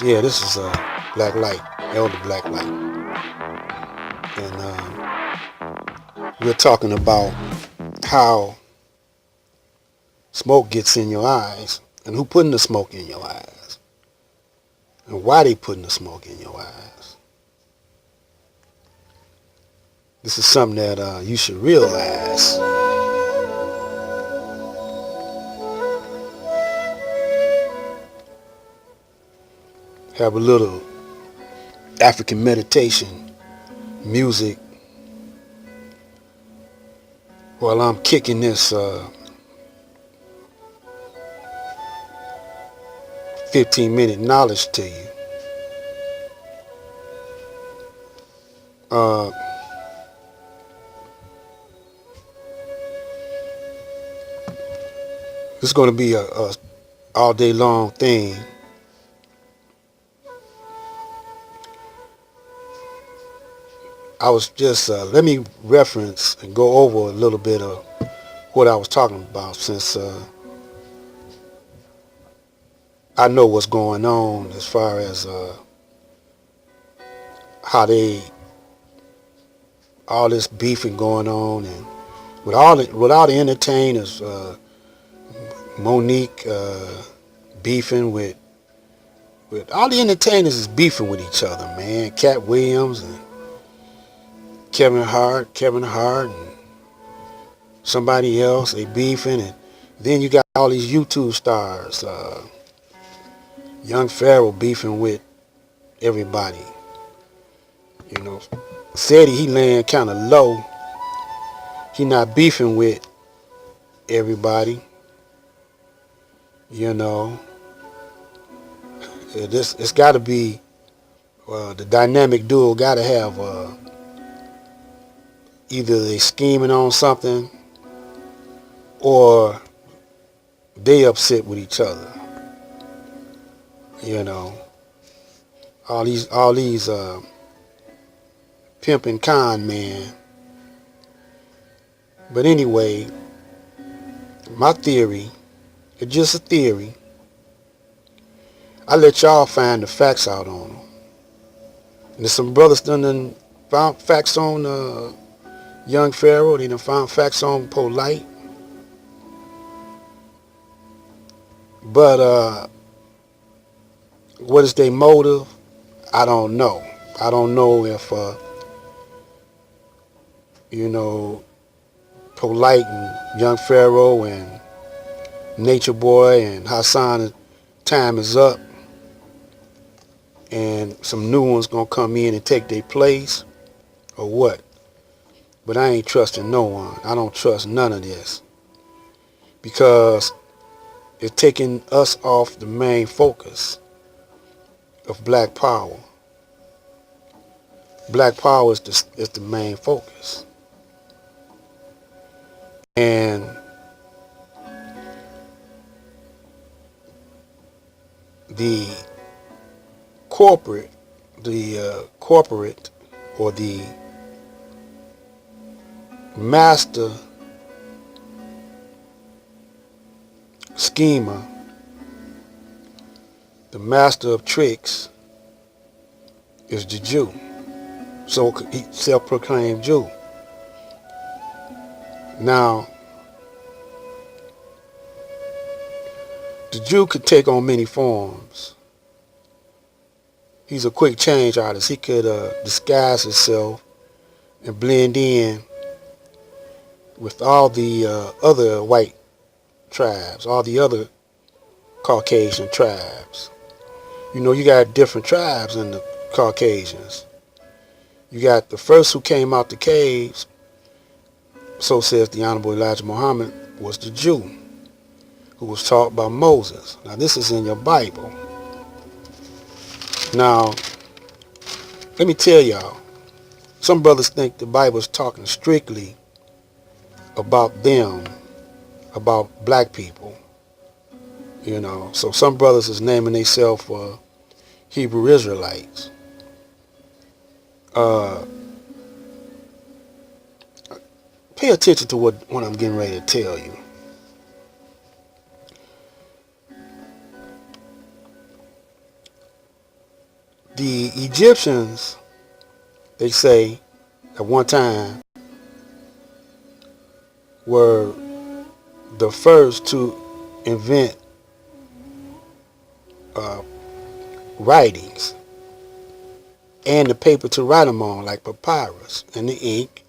Yeah, this is Black Light, Elder Black Light, and we're talking about how smoke gets in your eyes, and who putting the smoke in your eyes, and why they putting the smoke in your eyes. This is something that you should realize. Have a little African meditation music while I'm kicking this 15-minute knowledge to you. Uh, this is going to be a all day long thing. I was just let me reference and go over a little bit of what I was talking about, since I know what's going on as far as how they all this beefing going on, and with all the entertainers, Monique beefing with all the entertainers is beefing with each other, man. Cat Williams and Kevin Hart, and somebody else, they beefing, and then you got all these YouTube stars, Young Pharaoh beefing with everybody. You know, said he laying kind of low. He not beefing with everybody. You know, it's got to be the dynamic duo. Got to have either they scheming on something or they upset with each other. You know, all these pimp and con men. But anyway, my theory, it's just a theory. I let y'all find the facts out on them. And there's some brothers done found facts on Young Pharaoh. They done found facts on Polite. But what is their motive? I don't know. I don't know if you know, Polite and Young Pharaoh and Nature Boy and Hassan, time is up and some new ones gonna come in and take their place, or what. But I ain't trusting no one. I don't trust none of this, because it's taking us off the main focus of black power. Black power is the main focus. And the corporate, or the master schemer, the master of tricks, is the Jew. So he self-proclaimed Jew. Now, the Jew could take on many forms. He's a quick change artist. He could disguise himself and blend in with all the other white tribes, all the other Caucasian tribes. You know, you got different tribes in the Caucasians. You got the first who came out the caves, so says the Honorable Elijah Muhammad, was the Jew who was taught by Moses. Now, this is in your Bible. Now, let me tell y'all, some brothers think the Bible is talking strictly about them, about black people. You know, so some brothers is naming themselves Hebrew Israelites. Pay attention to what I'm getting ready to tell you. The Egyptians, they say, at one time were the first to invent uh, writings and the paper to write them on, like papyrus and the ink,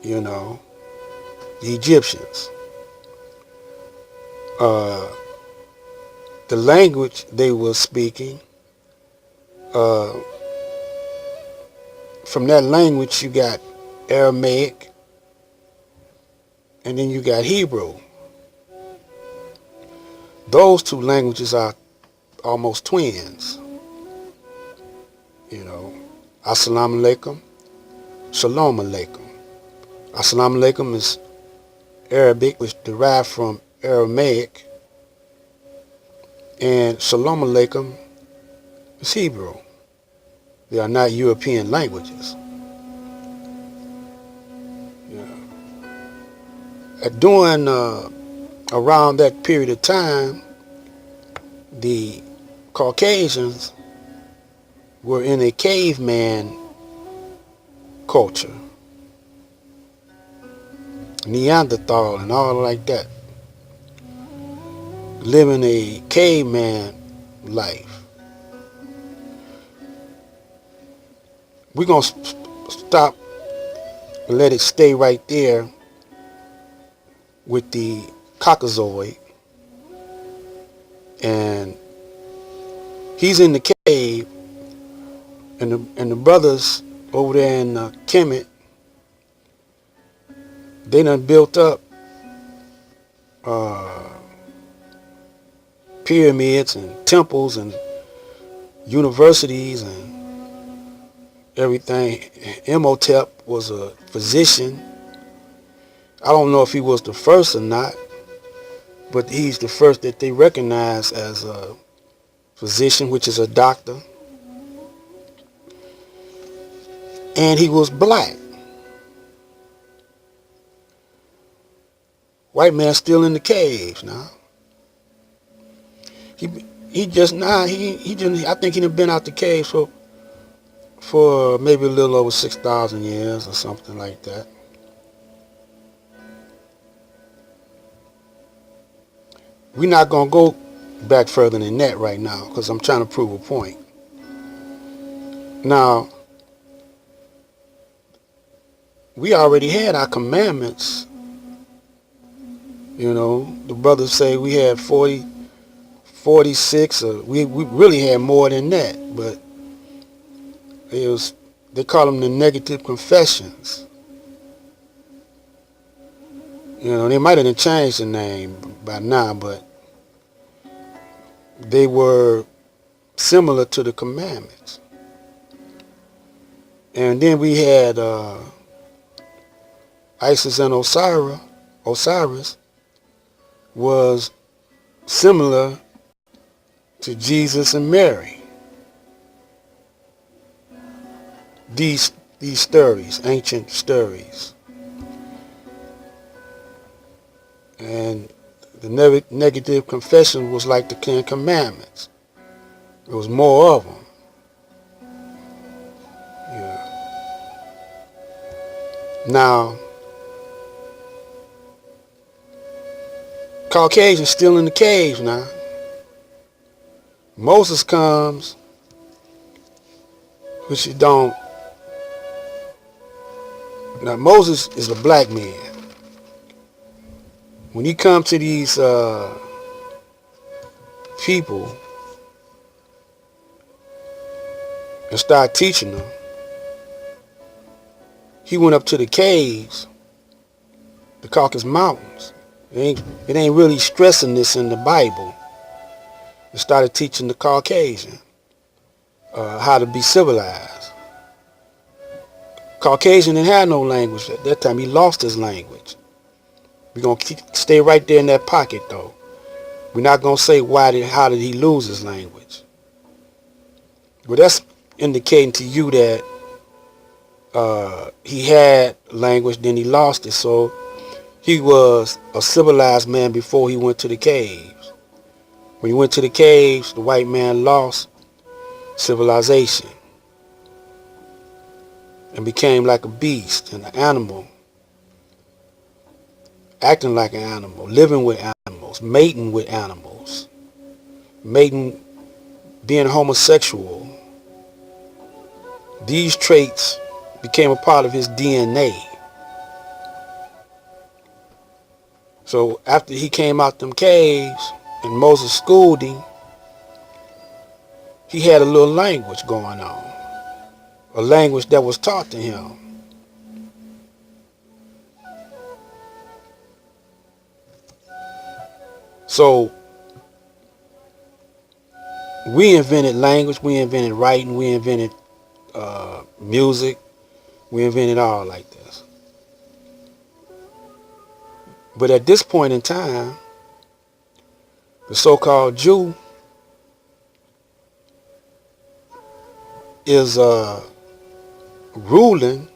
you know, the Egyptians. Uh, the language they were speaking, uh, from that language you got Aramaic, and then you got Hebrew. Those two languages are almost twins. You know, Assalamu alaikum, Shalom alaikum. Assalamu alaikum is Arabic, which derived from Aramaic, and Shalom alaikum is Hebrew. They are not European languages. Yeah. During around that period of time, the Caucasians were in a caveman culture, Neanderthal and all like that, living a caveman life. We're going to stop and let it stay right there with the Caucasoid. And he's in the cave, and the brothers over there in Kemet, they done built up pyramids and temples and universities and everything. Imhotep was a physician. I don't know if he was the first or not, but he's the first that they recognize as a physician, which is a doctor. And he was black. White man still in the caves now. He just I think he'd been out the caves for maybe a little over 6,000 years or something like that. We're not gonna go back further than that right now because I'm trying to prove a point. Now, we already had our commandments. You know, the brothers say we had 46, we really had more than that, but they call them the negative confessions. You know, they might have changed the name by now, but they were similar to the commandments. And then we had Isis and Osiris was similar to Jesus and Mary. These stories, ancient stories. And the negative confession was like the Ten Commandments. There was more of them. Yeah. Now, Caucasians still in the caves now. Moses comes, which you don't. Now Moses is a black man. When he comes to these people and start teaching them, he went up to the caves, the Caucasus Mountains. It ain't really stressing this in the Bible. And started teaching the Caucasian how to be civilized. Caucasian didn't have no language at that time. He lost his language. We're going to stay right there in that pocket, though. We're not going to say how did he lose his language. But that's indicating to you that he had language, then he lost it. So he was a civilized man before he went to the caves. When he went to the caves, the white man lost civilization and became like a beast and an animal, acting like an animal, living with animals, mating with animals, mating, being homosexual. These traits became a part of his DNA. So after he came out them caves and Moses schooled him, he had a little language going on, a language that was taught to him. So we invented language, we invented writing, we invented music, we invented all like this. But at this point in time, the so-called Jew is ruling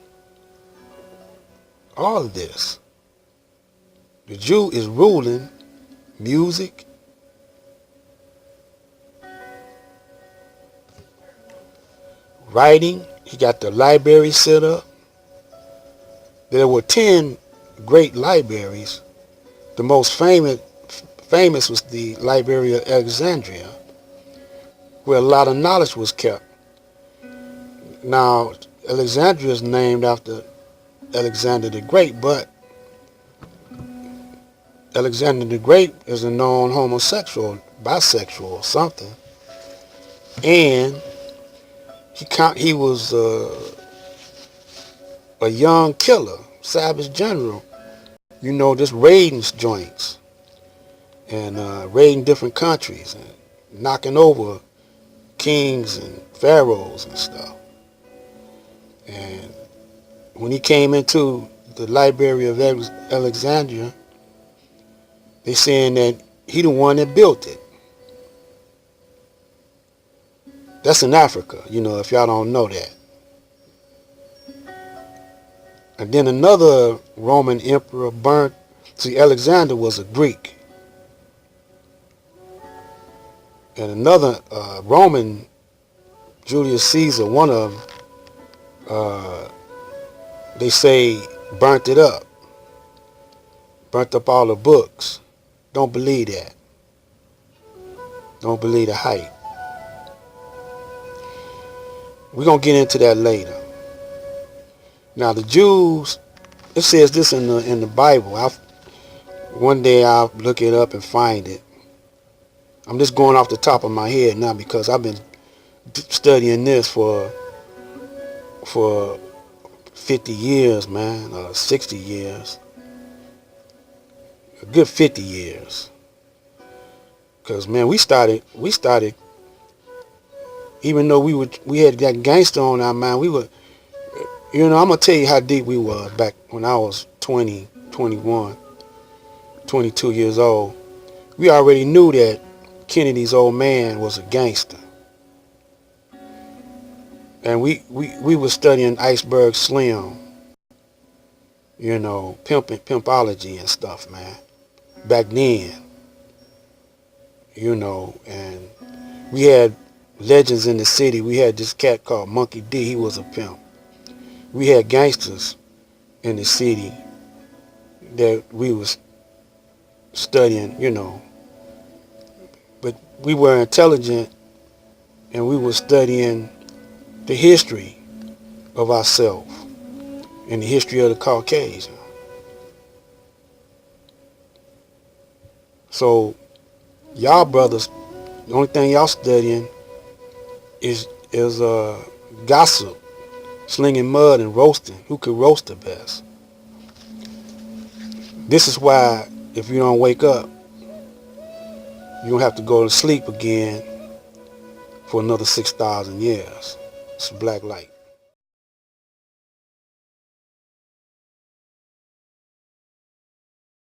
all of this. The Jew is ruling music, writing. He got the library set up. There were 10 great libraries. The most famous was the Library of Alexandria, where a lot of knowledge was kept. Now, Alexandria is named after Alexander the Great, but Alexander the Great is a known homosexual, bisexual or something. And he was a young killer, savage general, just raiding joints and raiding different countries and knocking over kings and pharaohs and stuff. And when he came into the Library of Alexandria, they saying that he the one that built it. That's in Africa, if y'all don't know that. And then another Roman emperor burnt. See, Alexander was a Greek. And another Roman, Julius Caesar, one of them, they say burnt it up. Burnt up all the books. Don't believe that. Don't believe the hype. We're going to get into that later. Now the Jews, it says this in the Bible. One day I'll look it up and find it. I'm just going off the top of my head now because I've been studying this for 50 years, man, 60 years. A good 50 years. Because, man, we started, even though we had that gangster on our mind, we were, I'm going to tell you how deep we were back when I was 20, 21, 22 years old. We already knew that Kennedy's old man was a gangster. And we were studying Iceberg Slim, pimpology and stuff, man, back then, and we had legends in the city. We had this cat called Monkey D. He was a pimp. We had gangsters in the city that we was studying, but we were intelligent and we were studying the history of ourselves and the history of the Caucasian. So y'all brothers, the only thing y'all studying is gossip, slinging mud and roasting. Who could roast the best? This is why if you don't wake up, you don't have to go to sleep again for another 6,000 years. It's black light.